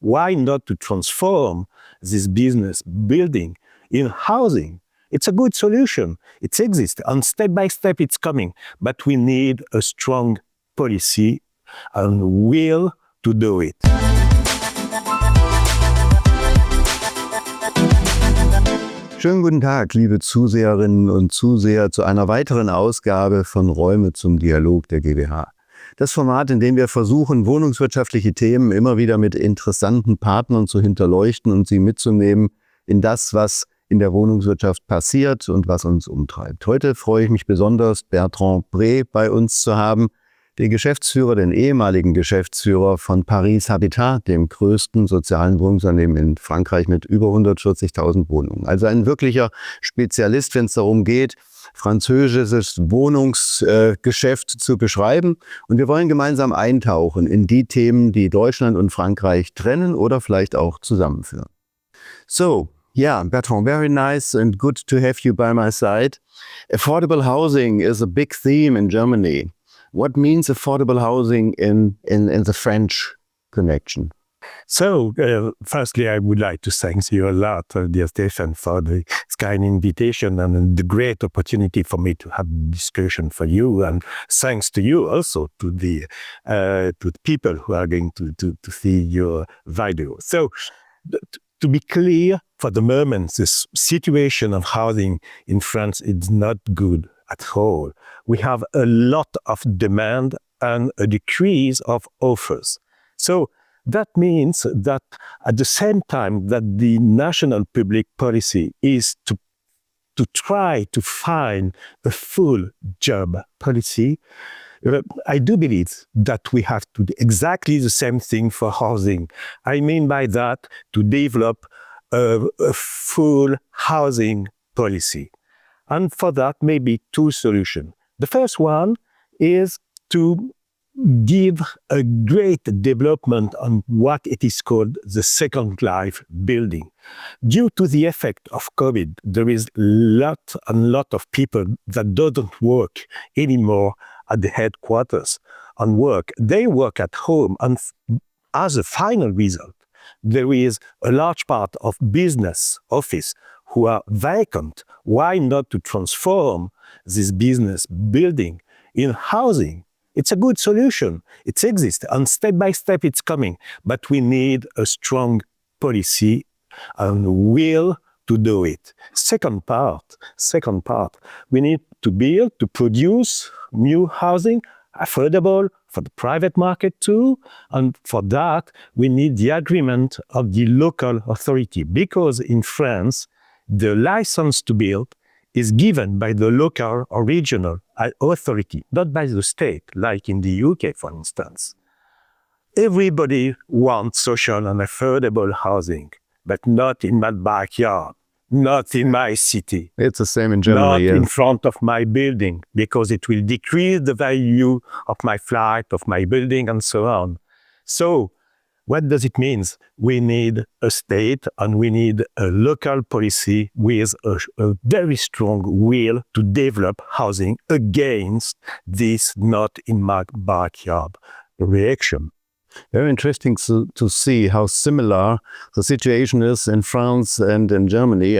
why not to transform this business building in housing? It's a good solution. It exists, and step by step it's coming. But we need a strong policy and will to do it. Schönen guten Tag, liebe Zuseherinnen und Zuseher, zu einer weiteren Ausgabe von Räume zum Dialog der GWH. Das Format, in dem wir versuchen, wohnungswirtschaftliche Themen immer wieder mit interessanten Partnern zu hinterleuchten und sie mitzunehmen in das, was in der Wohnungswirtschaft passiert und was uns umtreibt. Heute freue ich mich besonders, Bertrand Bret bei uns zu haben, den Geschäftsführer, den ehemaligen Geschäftsführer von Paris Habitat, dem größten sozialen Wohnungsunternehmen in Frankreich mit über 140.000 Wohnungen. Also ein wirklicher Spezialist, wenn es darum geht, französisches Wohnungsgeschäft zu beschreiben. Und wir wollen gemeinsam eintauchen in die Themen, die Deutschland und Frankreich trennen oder vielleicht auch zusammenführen. So, yeah, Bertrand, very nice and good to have you by my side. Affordable housing is a big theme in Germany. What means affordable housing in the French connection? So, firstly, I would like to thank you a lot, dear Stefan, for the kind invitation and the great opportunity for me to have discussion for you. And thanks to you also to the people who are going to see your video. So, to be clear, for the moment, the situation of housing in France is not good at all. We have a lot of demand and a decrease of offers. So that means that at the same time that the national public policy is to try to find a full job policy, I do believe that we have to do exactly the same thing for housing. I mean by that, to develop a full housing policy. And for that, maybe two solutions. The first one is to give a great development on what it is called the second life building. Due to the effect of COVID, there is lot of people that don't work anymore at the headquarters and work. They work at home, and as a final result, there is a large part of business office who are vacant. Why not to transform this business building in housing? It's a good solution. It exists, and step by step it's coming. But we need a strong policy and will to do it. Second part, we need to build, to produce new housing, affordable for the private market too. And for that, we need the agreement of the local authority, because in France, the license to build is given by the local or regional authority, not by the state, like in the UK, for instance. Everybody wants social and affordable housing, but not in my backyard, not in my city. It's the same in Germany, not in front of my building, because it will decrease the value of my flat, of my building, and so on. So, what does it mean? We need a state and we need a local policy with a very strong will to develop housing against this not in my backyard reaction. Very interesting to see how similar the situation is in France and in Germany.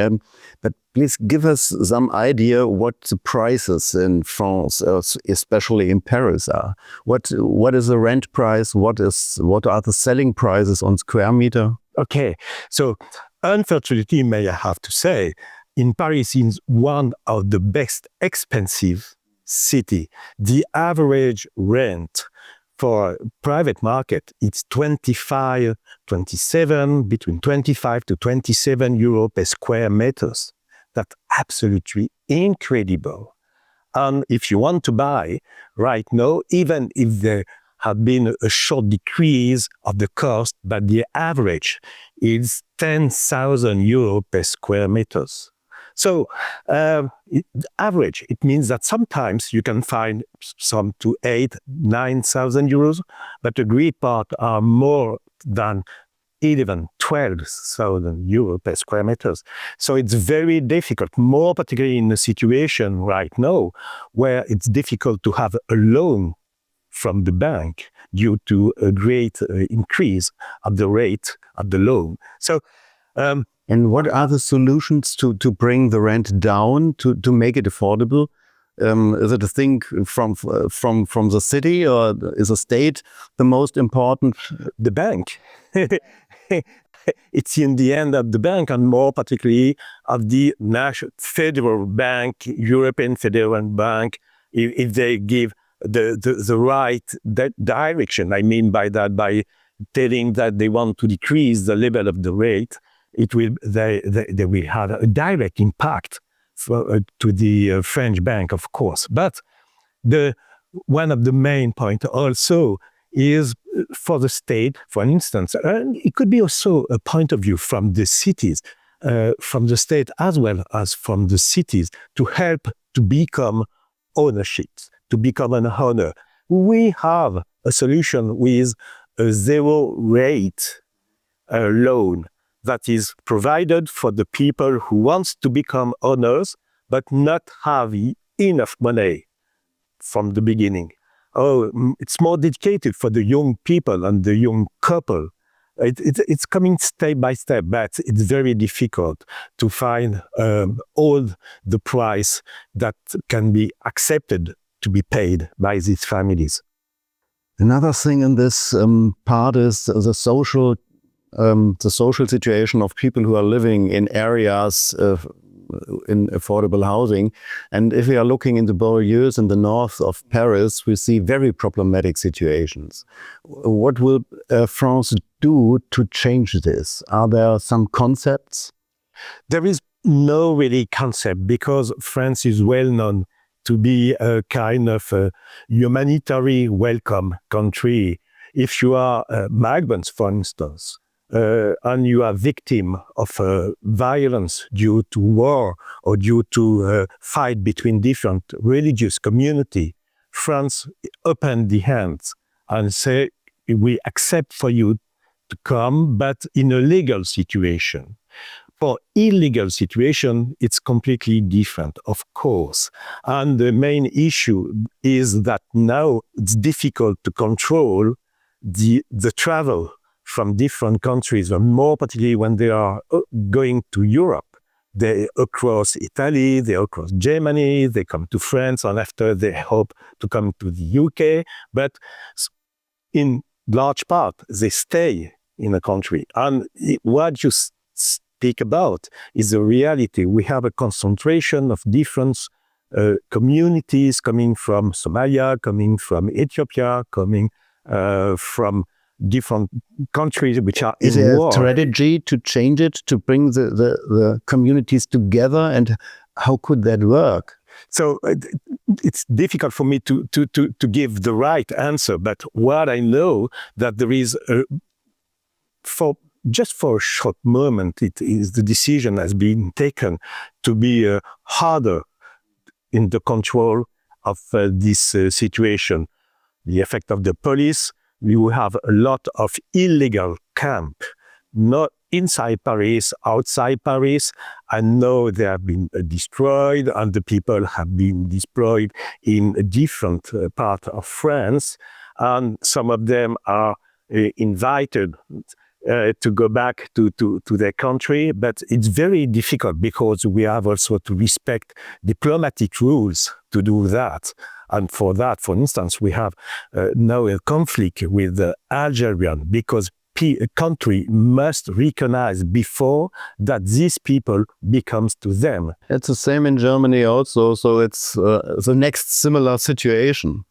But please give us some idea what the prices in France, especially in Paris, are. What is the rent price? What are the selling prices on square meter? Okay, so unfortunately, may I have to say, in Paris is one of the best expensive city. The average rent for private market, it's between 25 to 27 euro per square meters. That's absolutely incredible. And if you want to buy right now, even if there have been a short decrease of the cost, but the average is 10,000 euro per square meters. So average, it means that sometimes you can find some to 8,000-9,000 euros, but a great part are more than 12,000 euros per square meters. So it's very difficult, more particularly in a situation right now where it's difficult to have a loan from the bank due to a great increase of the rate of the loan. So, and what are the solutions to bring the rent down, to make it affordable? Is it a thing from the city, or is the state the most important? The bank. It's in the end of the bank, and more particularly of the national federal bank, European Federal Bank, if they give the right direction. I mean by that, by telling that they want to decrease the level of the rate, it will they will have a direct impact to the French bank, of course. But one of the main points also is for the state, for instance, and it could be also a point of view from the cities, from the state as well as from the cities, to help to become ownership, to become an owner. We have a solution with a zero rate loan that is provided for the people who wants to become owners but not have enough money from the beginning. It's more dedicated for the young people and the young couple. It's coming step by step, but it's very difficult to find all the price that can be accepted to be paid by these families. Another thing in this part is the social situation of people who are living in areas in affordable housing. And if we are looking into banlieues in the north of Paris, we see very problematic situations. What will France do to change this? Are there some concepts? There is no really concept, because France is well known to be a kind of a humanitarian welcome country. If you are migrants, for instance, and you are victim of violence due to war or due to fight between different religious communities, France opened the hands and say, we accept for you to come, but in a legal situation. For illegal situation, it's completely different, of course. And the main issue is that now it's difficult to control the travel from different countries, and more particularly when they are going to Europe. They across Italy, they across Germany, they come to France, and after they hope to come to the UK. But in large part, they stay in a country. And what you speak about is the reality. We have a concentration of different communities coming from Somalia, coming from Ethiopia, coming from different countries which are in war. Is there a strategy to change it, to bring the communities together, and how could that work? So it's difficult for me to give the right answer, but what I know that there is, just for a short moment, it is the decision has been taken to be harder in the control of this situation. The effect of the police. You have a lot of illegal camp, not inside Paris, outside Paris. I know they have been destroyed, and the people have been deployed in a different part of France. And some of them are invited to go back to their country. But it's very difficult because we have also to respect diplomatic rules to do that. And for that, for instance, we have now a conflict with the Algerian, because a country must recognize before that these people becomes to them. It's the same in Germany also, so it's the next similar situation.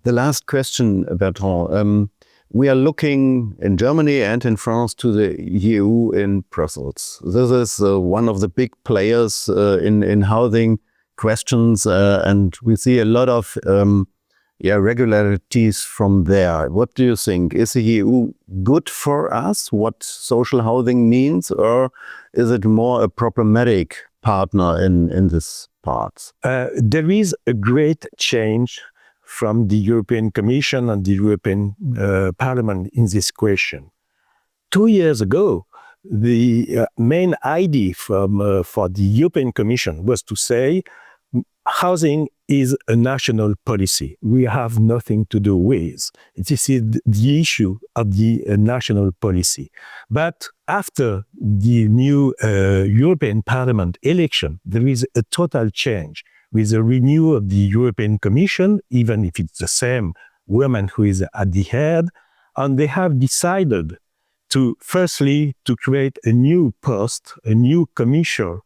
The last question, Bertrand. We are looking in Germany and in France to the EU in Brussels. This is one of the big players in housing questions, and we see a lot of regularities from there. What do you think? Is the EU good for us, what social housing means, or is it more a problematic partner in this part? There is a great change from the European Commission and the European Parliament in this question. 2 years ago, the main idea for the European Commission was to say housing is a national policy. We have nothing to do with. This is the issue of the national policy. But after the new European Parliament election, there is a total change with the renewal of the European Commission, even if it's the same woman who is at the head, and they have decided to, firstly, to create a new post, a new commission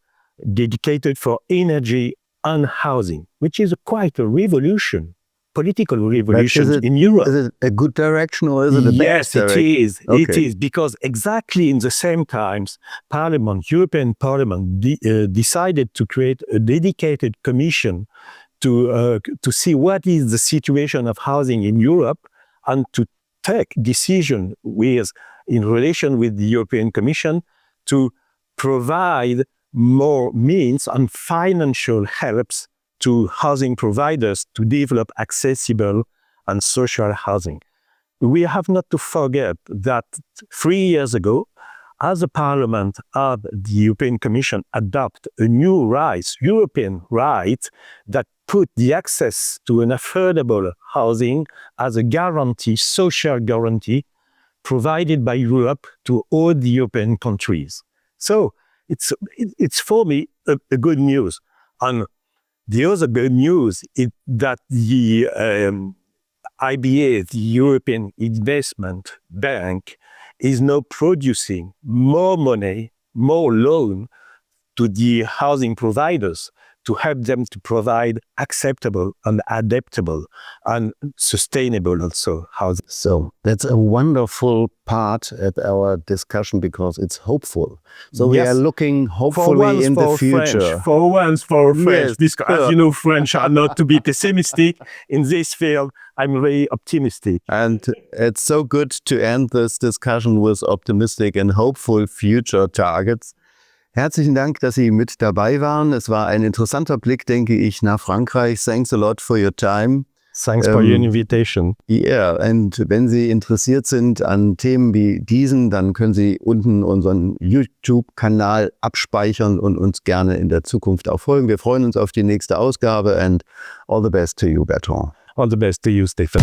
dedicated for energy and housing, which is quite a revolution, political revolution in Europe. Is it a good direction or is it a bad direction? Yes, it is. Okay. It is, because exactly in the same times, European Parliament decided to create a dedicated commission to see what is the situation of housing in Europe and to take decision in relation with the European Commission to provide more means and financial helps to housing providers to develop accessible and social housing. We have not to forget that 3 years ago, as a Parliament of the European Commission adopt a new European right, that put the access to an affordable housing as a guarantee, social guarantee, provided by Europe to all the European countries. So it's for me a good news. And the other good news is that the IBA, the European Investment Bank, is now producing more money, more loan to the housing providers to help them to provide acceptable and adaptable and sustainable also housing. So that's a wonderful part at our discussion because it's hopeful. So Yes. we are looking hopefully in the future. For once, for French. Yes, As you know, French are not to be pessimistic. In this field, I'm very optimistic. And it's so good to end this discussion with optimistic and hopeful future targets. Herzlichen Dank, dass Sie mit dabei waren. Es war ein interessanter Blick, denke ich, nach Frankreich. Thanks a lot for your time. Thanks for your invitation. Yeah, und wenn Sie interessiert sind an Themen wie diesen, dann können Sie unten unseren YouTube-Kanal abspeichern und uns gerne in der Zukunft auch folgen. Wir freuen uns auf die nächste Ausgabe and all the best to you, Bertrand. All the best to you, Stefan.